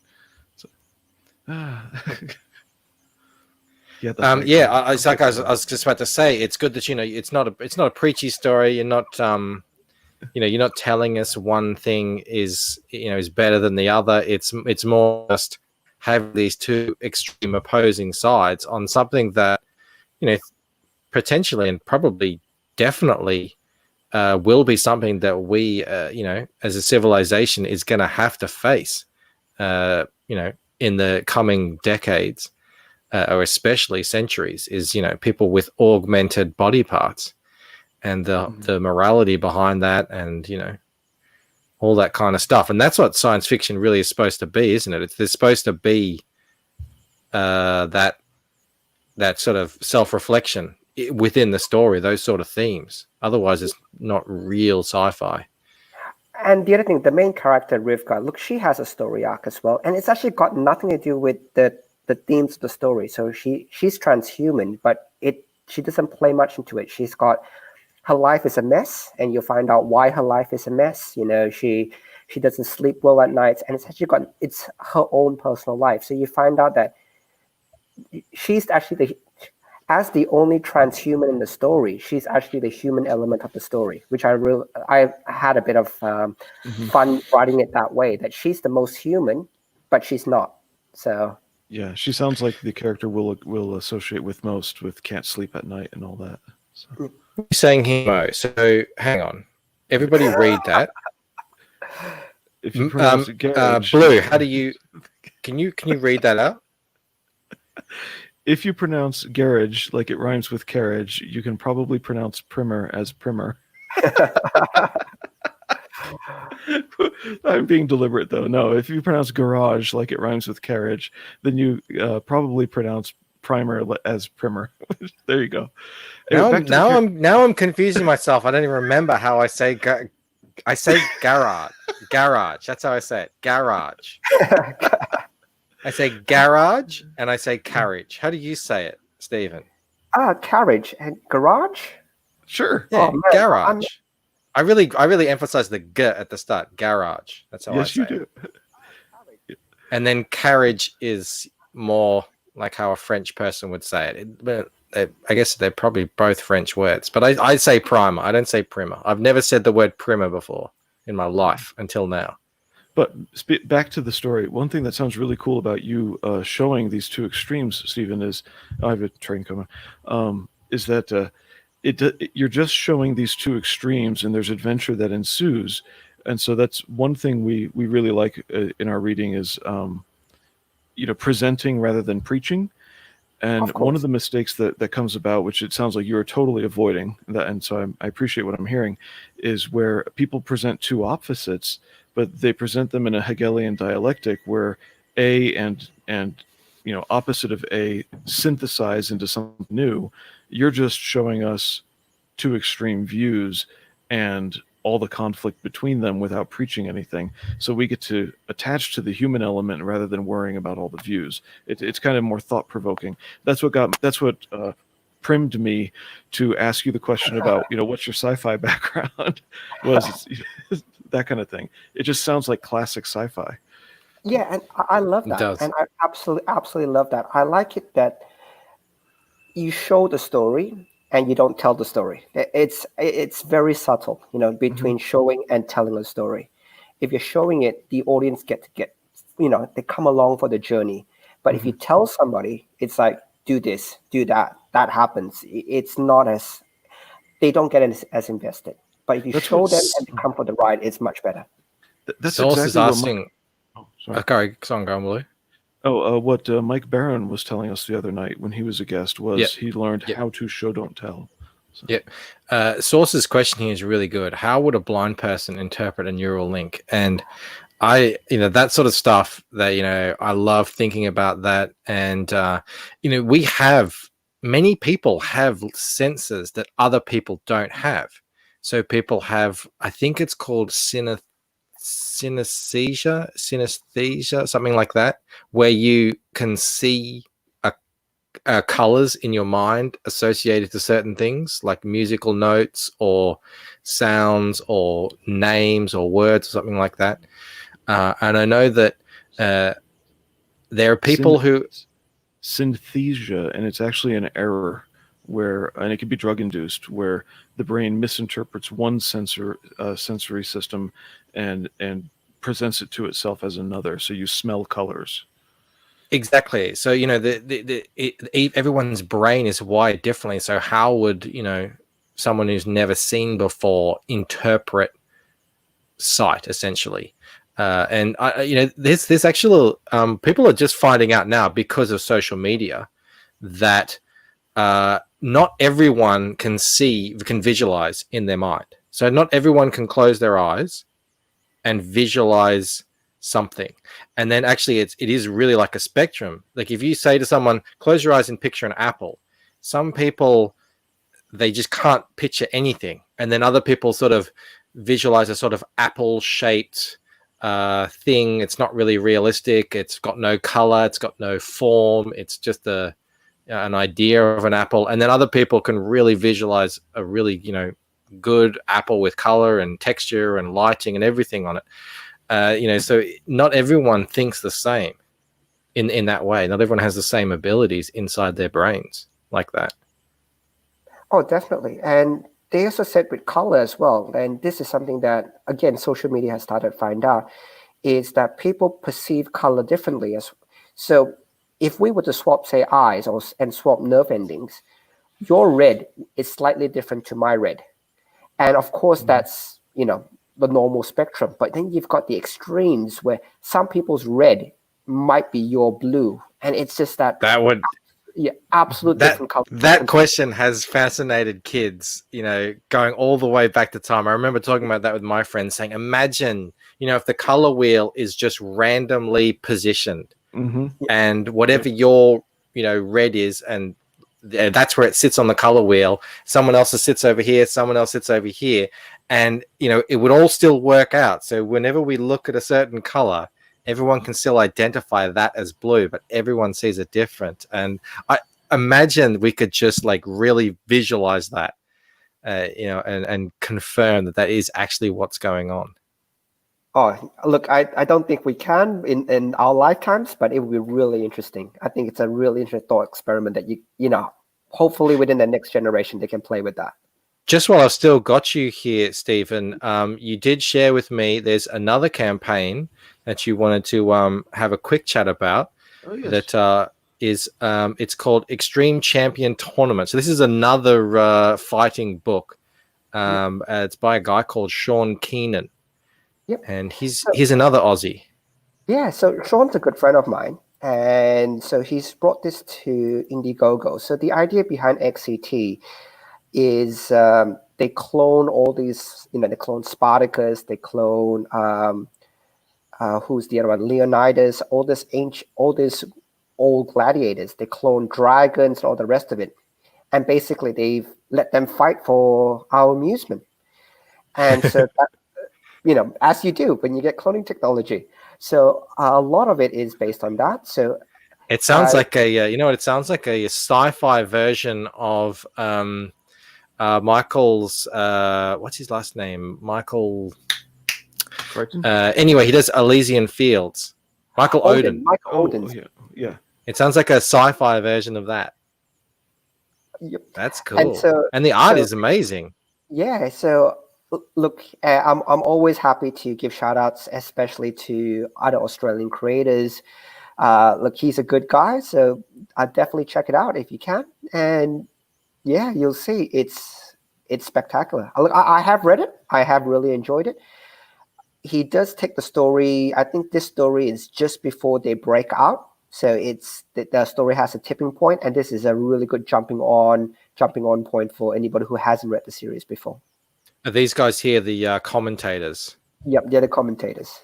Yeah, that's right. Yeah, I was just about to say, it's good that it's not a preachy story. You're not you're not telling us one thing is better than the other. It's more just having these two extreme opposing sides on something that potentially and probably definitely will be something that we as a civilization is going to have to face in the coming decades, or especially centuries, is people with augmented body parts, and the morality behind that, and all that kind of stuff. And that's what science fiction really is supposed to be, isn't it? There's supposed to be that sort of self-reflection within the story, those sort of themes. Otherwise, it's not real sci-fi. And the other thing, the main character, Rivka, look, she has a story arc as well. And it's actually got nothing to do with the themes of the story. So she's transhuman, but she doesn't play much into it. She's got, her life is a mess, and you'll find out why her life is a mess. She doesn't sleep well at night, and it's her own personal life. So you find out that she's actually as the only transhuman in the story, she's actually the human element of the story, which I had a bit of fun writing it that way, that she's the most human, but she's not. So yeah, she sounds like the character will associate with most, with can't sleep at night and all that. So. You're saying hemo. So hang on, everybody read that. If you pronounce it garage, Blue, how do you? Can you read that out? If you pronounce garage like it rhymes with carriage, you can probably pronounce primer as primer. I'm being deliberate, though. No, if you pronounce garage like it rhymes with carriage, then you probably pronounce primer as primer. There you go. Now I'm confusing myself. I don't even remember how I say I say garage. Garage. That's how I say it. Garage. I say garage and I say carriage. How do you say it, Stephen? Carriage and garage. Sure. Yeah, garage. I really emphasize the g at the start. Garage. That's how I say it. Yes, you do. And then carriage is more like how a French person would say it. But I guess they're probably both French words. But I say primer. I don't say primer. I've never said the word primer before in my life until now. But back to the story, one thing that sounds really cool about you showing these two extremes, Stephen, is I have a train coming. Is that you're just showing these two extremes, and there's adventure that ensues, and so that's one thing we really like in our reading is presenting rather than preaching. And one of the mistakes that comes about, which it sounds like you're totally avoiding, and so I appreciate what I'm hearing, is where people present two opposites, but they present them in a Hegelian dialectic where A and opposite of A synthesize into something new. You're just showing us two extreme views and all the conflict between them without preaching anything. So we get to attach to the human element rather than worrying about all the views. It's kind of more thought-provoking. That's what primed me to ask you the question about, what's your sci-fi background, was that kind of thing. It just sounds like classic sci-fi. Yeah, and I love that. And I absolutely love that. I like it that you show the story and you don't tell the story. It's very subtle, between showing and telling a story. If you're showing it, the audience get they come along for the journey. But if you tell somebody, it's like, do this, do that, that happens. It's not they don't get as invested. But if you show them and they come for the ride, it's much better. That's Source exactly is asking. Okay, so I'm going, Blue. What Mike Barron was telling us the other night when he was a guest was he learned how to show, don't tell. So. Source's question here is really good. How would a blind person interpret a neural link? And that sort of stuff that, I love thinking about that. And, many people have senses that other people don't have. So people have, I think it's called synesthesia, something like that, where you can see colors in your mind associated to certain things like musical notes or sounds or names or words or something like that. And I know that there are people who synesthesia, and it's actually an error and it can be drug induced, where the brain misinterprets one sensory system and presents it to itself as another. So you smell colors. Exactly. So everyone's brain is wired differently. So how would someone who's never seen before interpret sight, essentially? And there's actually people are just finding out now because of social media that not everyone can visualize in their mind. So not everyone can close their eyes and visualize something. And then actually it is really like a spectrum. Like if you say to someone, close your eyes and picture an apple, some people, they just can't picture anything. And then other people sort of visualize a sort of apple shaped thing. It's not really realistic. It's got no color. It's got no form. It's just an idea of an apple. And then other people can really visualize a really, good apple with color and texture and lighting and everything on it. So not everyone thinks the same in that way. Not everyone has the same abilities inside their brains like that. Oh, definitely. And they also said with color as well, and this is something that, again, social media has started to find out, is that people perceive color differently. So if we were to swap, say, eyes and swap nerve endings, your red is slightly different to my red. And of course, that's, the normal spectrum. But then you've got the extremes where some people's red might be your blue. And it's just that would... Yeah, absolute different color. That question has fascinated kids, going all the way back to time. I remember talking about that with my friends, saying, imagine, if the color wheel is just randomly positioned, and whatever your, red is, and that's where it sits on the color wheel. Someone else sits over here, someone else sits over here, and, it would all still work out. So whenever we look at a certain color, everyone can still identify that as blue, but everyone sees it different. And I imagine we could just like really visualize that, and confirm that is actually what's going on. Oh, look, I don't think we can in our lifetimes, but it would be really interesting. I think it's a really interesting thought experiment that hopefully within the next generation, they can play with that. Just while I've still got you here, Stephen, you did share with me there's another campaign that you wanted to have a quick chat about. Oh, yes. That is it's called Extreme Champion Tournament. So this is another fighting book. It's by a guy called Sean Keenan. Yep. And he's another Aussie. Yeah, so Sean's a good friend of mine. And so he's brought this to Indiegogo. So the idea behind XCT is they clone all these, they clone Spartacus, they clone who's the other one? Leonidas, all these old gladiators. They clone dragons and all the rest of it. And basically they've let them fight for our amusement. And so that, as you do when you get cloning technology. So a lot of it is based on that. So it sounds like it sounds like a sci-fi version of Michael's what's his last name? Michael. Anyway, he does Elysian Fields. Michael Odin. Michael Odin. Yeah. It sounds like a sci-fi version of that. Yep. That's cool. And the art is amazing. Yeah. So look, I'm always happy to give shout outs, especially to other Australian creators. Look, he's a good guy, so I'll definitely check it out if you can. And yeah, you'll see it's spectacular. I have read it. I have really enjoyed it. He does take the story. I think this story is just before they break out. So it's the story has a tipping point, and this is a really good jumping on point for anybody who hasn't read the series before. Are these guys here the commentators? Yep, they're the commentators.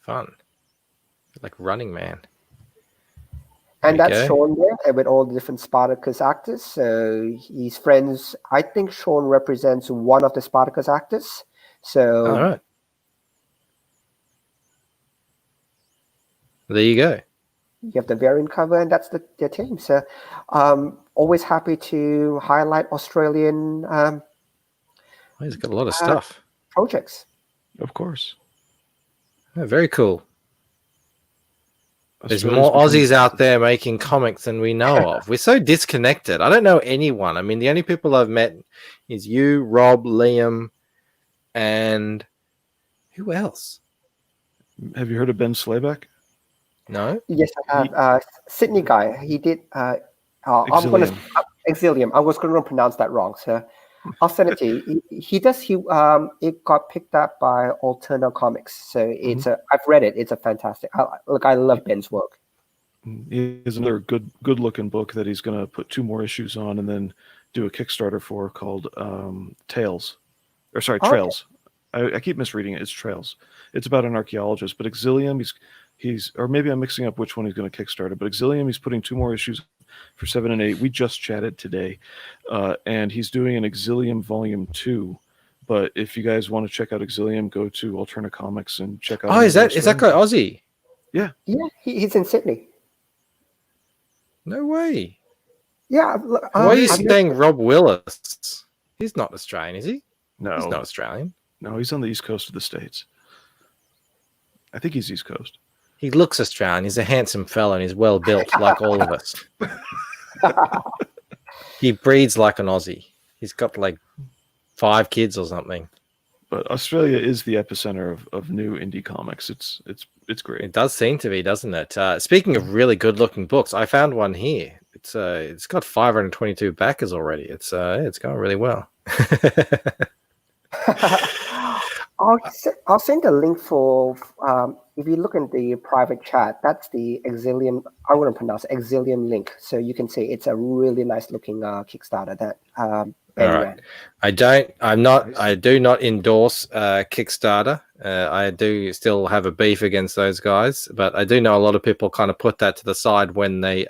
Fun. Like Running Man. And There you that's go. Sean there, and with all the different Spartacus actors. So he's friends. I think Sean represents one of the Spartacus actors. So All right. There you go. you have the variant cover, and that's the team. So always happy to highlight Australian He's got a lot of stuff. projects. Of course. Yeah, very cool. There's Australia's more becoming- Aussies out there making comics than we know of. We're so disconnected. I don't know anyone. I mean, the only people I've met is you, Rob, Liam, and who else? Have you heard of Ben Slayback? No? Yes, I have. Sydney guy. He did. I'm going to Exilium. I was going to pronounce that wrong, so I'll send it to you. He does. It got picked up by Alterna Comics, so it's I've read it. It's a fantastic. I love Ben's work. He has another good looking book that he's going to put 2 more issues on, and then do a Kickstarter for called Trails. Okay. I keep misreading it. It's Trails. It's about an archaeologist, but Exilium, he's or maybe I'm mixing up which one he's going to Kickstarter, but Exilium, he's putting 2 more issues for 7 and 8. We just chatted today, and he's doing an Exilium Volume 2. But if you guys want to check out Exilium, go to Alterna Comics and check out. Oh, is that guy Aussie? Yeah, he's in Sydney. No way. Yeah. Why are you saying Rob Willis? He's not Australian, is he? No, He's not Australian. No, he's on the east coast of the States. I think he's east coast. He looks Australian. He's a handsome fellow and he's well built, like all of us. He breeds like an Aussie. He's got like 5 kids or something. But Australia is the epicenter of new indie comics. It's great. It does seem to be, doesn't it? Speaking of really good-looking books, I found one here. It's got 522 backers already. It's going really well. I'll send a link for if you look in the private chat. That's the Exilium. I wouldn't pronounce it, Exilium link, so you can see it's a really nice looking Kickstarter that. All right. I do not endorse Kickstarter. I do still have a beef against those guys, but I do know a lot of people kind of put that to the side when they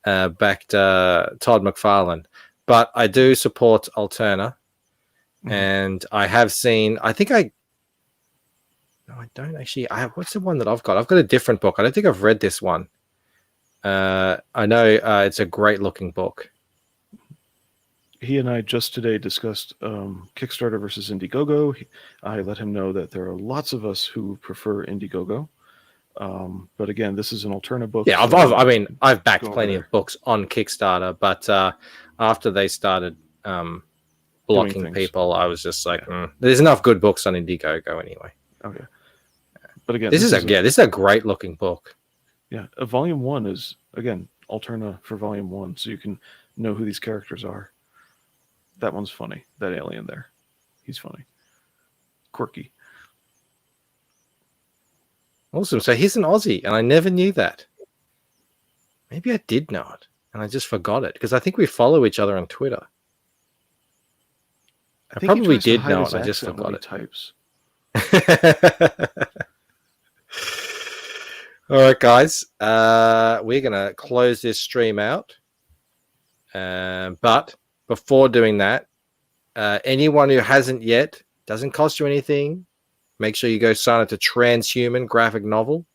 backed Todd McFarlane. But I do support Alterna. And I have seen, I don't actually, what's the one that I've got? I've got a different book. I don't think I've read this one. I know it's a great looking book. He and I just today discussed Kickstarter versus Indiegogo. I let him know that there are lots of us who prefer Indiegogo. But again, this is an Alterna book. Yeah, so I've backed plenty of books on Kickstarter, but after they started blocking people, I was just like, there's enough good books on Indiegogo anyway. Okay. But again, this is a great looking book. Yeah, volume 1 is again Alterna for volume 1, so you can know who these characters are. That one's funny. That alien there, he's funny, quirky. Awesome. So he's an Aussie, and I never knew that. Maybe I did know it, and I just forgot it because I think we follow each other on Twitter. I probably did know it. I just forgot it. Types. All right, guys. We're gonna close this stream out. But before doing that, anyone who hasn't yet, doesn't cost you anything. Make sure you go sign up to TRANSHUMAN graphic novel,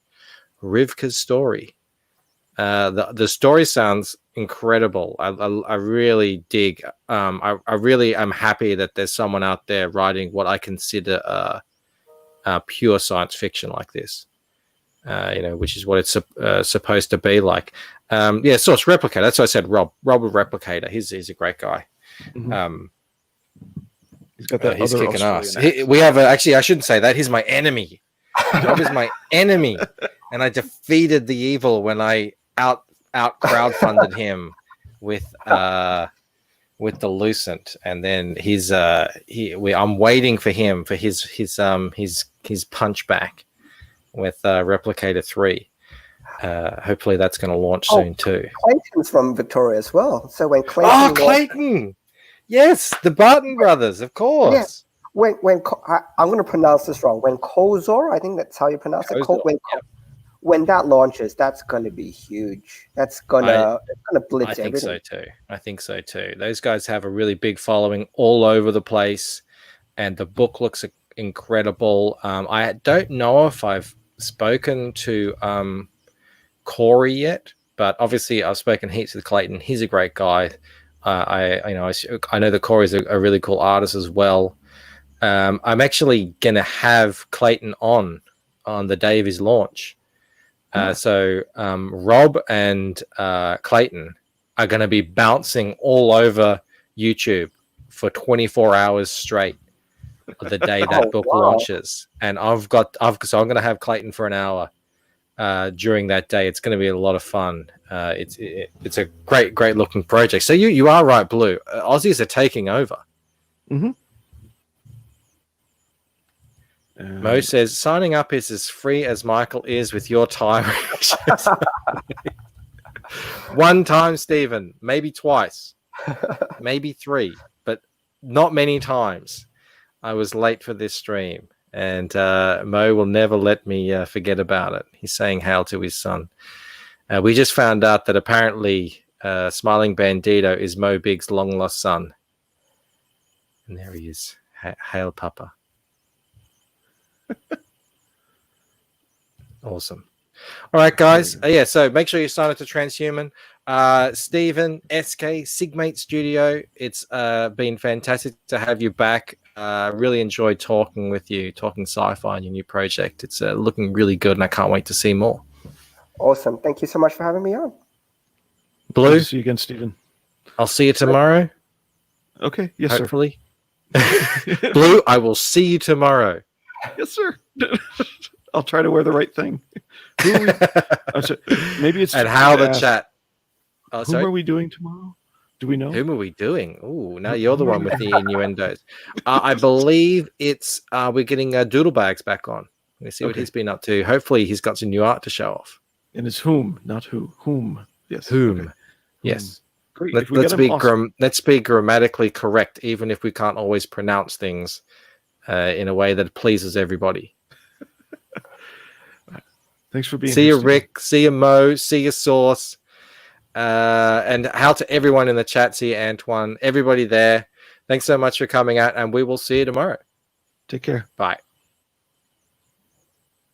Rivka's story. The story sounds incredible. I really dig. I really am happy that there's someone out there writing what I consider pure science fiction like this. Which is what it's supposed to be like. Source Replicator. That's what I said. Rob Replicator. He's a great guy. Mm-hmm. He's got that. He's other kicking ass. Australian We have actually. I shouldn't say that. He's my enemy. Rob is my enemy, and I defeated the evil when I out crowdfunded him with the Lucent, and then I'm waiting for him for his punch back with Replicator 3. Hopefully that's going to launch soon too. Clayton's from Victoria as well. So when Clayton, Clayton, yes, the Barton brothers, of course. Yeah. I'm going to pronounce this wrong. When Kozor, I think that's how you pronounce it. Kozor, When that launches, that's going to be huge. It's gonna blitz everything. I think so too. Those guys have a really big following all over the place, and the book looks incredible. I don't know if I've spoken to Corey yet, but obviously I've spoken heaps with Clayton. He's a great guy. I know that Corey's a really cool artist as well. I'm actually gonna have Clayton on the day of his launch. So Rob and Clayton are going to be bouncing all over YouTube for 24 hours straight the day that book launches. And so I'm going to have Clayton for an hour during that day. It's going to be a lot of fun. It's a great looking project. So you are right, Blue. Aussies are taking over. Mm-hmm. Mo says signing up is as free as Michael is with your time. One time, Stephen, maybe twice, maybe three, but not many times. I was late for this stream, and Mo will never let me forget about it. He's saying hail to his son. We just found out that apparently Smiling Bandito is Mo Big's long lost son. And there he is. Hail, Papa. Awesome. All right, guys. So make sure you sign up to TRANSHUMAN. Stephen, SK, Sigmate Studio. It's been fantastic to have you back. Really enjoyed talking with you, talking sci-fi and your new project. It's looking really good, and I can't wait to see more. Awesome. Thank you so much for having me on. Blue, good to see you again, Stephen. I'll see you tomorrow. Okay. Yes, hopefully. Blue, I will see you tomorrow. Yes, sir. I'll try to wear the right thing. Maybe it's and how the chat. Whom are we doing tomorrow? Do we know? Whom are we doing? Oh, now you're the one with the innuendos. I believe it's we're getting Doodlebags back on. Let's see what he's been up to. Hopefully, he's got some new art to show off. And it's whom, not who. Whom? Yes. Whom? Okay. Yes. Great. Let's be grammatically correct, even if we can't always pronounce things in a way that pleases everybody. Thanks for being here. See you, Steve. Rick. See you, Mo. See you, Source. And how to everyone in the chat. See you, Antoine. Everybody there. Thanks so much for coming out, and we will see you tomorrow. Take care. Bye.